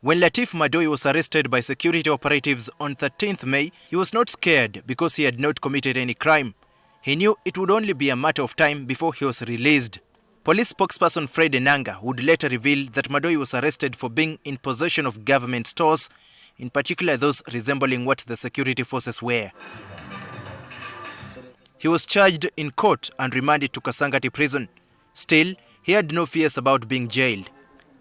When Latif Madoi was arrested by security operatives on 13th May, he was not scared because he had not committed any crime. He knew it would only be a matter of time before he was released. Police spokesperson Fred Enanga would later reveal that Madoi was arrested for being in possession of government stores, in particular those resembling what the security forces wear. He was charged in court and remanded to Kasangati prison. Still, he had no fears about being jailed.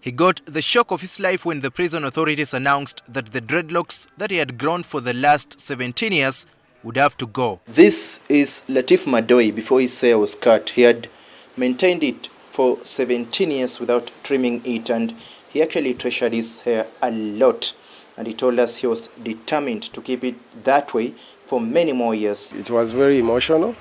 He got the shock of his life when the prison authorities announced that the dreadlocks that he had grown for the last 17 years would have to go. This is Latif Madoi before his hair was cut. He had maintained it for 17 years without trimming it, and he actually treasured his hair a lot. And he told us he was determined to keep it that way for many more years. It was very emotional,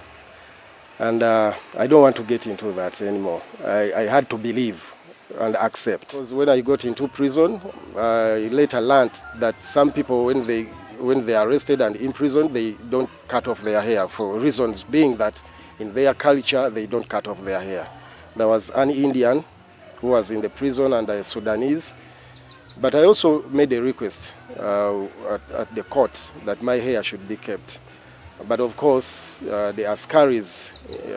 and I don't want to get into that anymore. I had to believe and accept. Because when I got into prison, I later learned that some people, when they are arrested and imprisoned, they don't cut off their hair, for reasons being that in their culture they don't cut off their hair. There was an Indian who was in the prison and a Sudanese, but I also made a request at the court that my hair should be kept. But of course, the askaris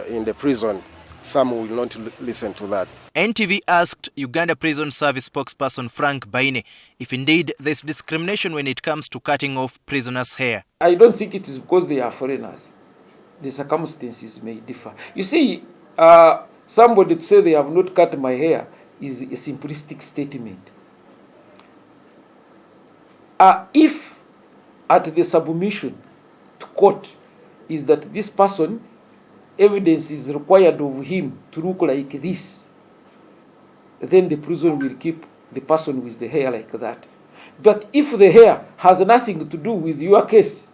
in the prison, some will not listen to that. NTV asked Uganda Prison Service spokesperson Frank Baine if indeed there's discrimination when it comes to cutting off prisoners' hair. I don't think it is because they are foreigners. The circumstances may differ. You see, somebody to say they have not cut my hair is a simplistic statement. If at the submission to court is that this person, evidence is required of him to look like this, then the prison will keep the person with the hair like that. But if the hair has nothing to do with your case,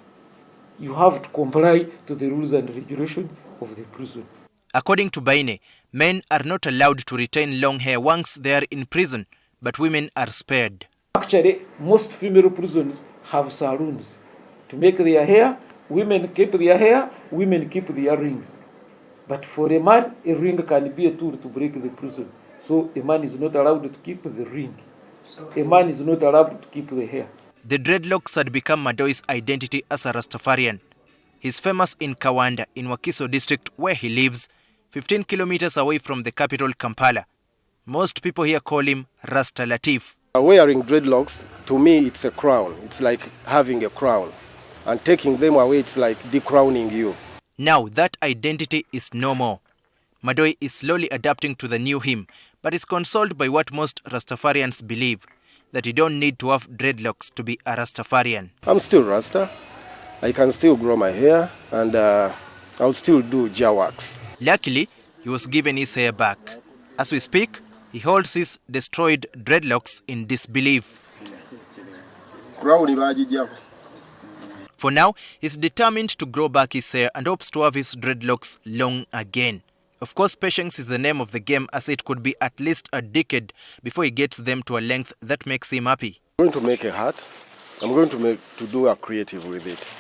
you have to comply to the rules and regulations of the prison. According to Baine, men are not allowed to retain long hair once they are in prison, but women are spared. Actually, most female prisons have saloons to make their hair. Women keep their hair, women keep their rings. But for a man, a ring can be a tool to break the prison. So a man is not allowed to keep the ring. A man is not allowed to keep the hair. The dreadlocks had become Madoi's identity as a Rastafarian. He's famous in Kawanda, in Wakiso district, where he lives, 15 kilometers away from the capital, Kampala. Most people here call him Rasta Latif. Wearing dreadlocks, to me, it's a crown. It's like having a crown. And taking them away, it's like decrowning you. Now that identity is no more. Madoi is slowly adapting to the new him, but is consoled by what most Rastafarians believe, that you don't need to have dreadlocks to be a Rastafarian. I'm still Rasta. I can still grow my hair, and I'll still do jawax. Luckily, he was given his hair back. As we speak, he holds his destroyed dreadlocks in disbelief. For now, he's determined to grow back his hair and hopes to have his dreadlocks long again. Of course, patience is the name of the game, as it could be at least a decade before he gets them to a length that makes him happy. I'm going to make a hat. I'm going to do a creative with it.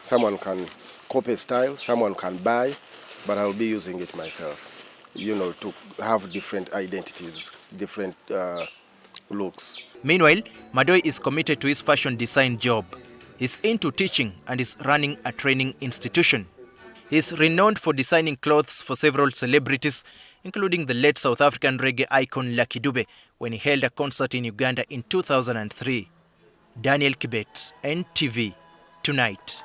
Someone can copy style, someone can buy, but I'll be using it myself, you know, to have different identities, different looks. Meanwhile, Madoi is committed to his fashion design job. He's into teaching and is running a training institution. He's renowned for designing clothes for several celebrities, including the late South African reggae icon Lucky Dube, when he held a concert in Uganda in 2003. Daniel Kibet, NTV, Tonight.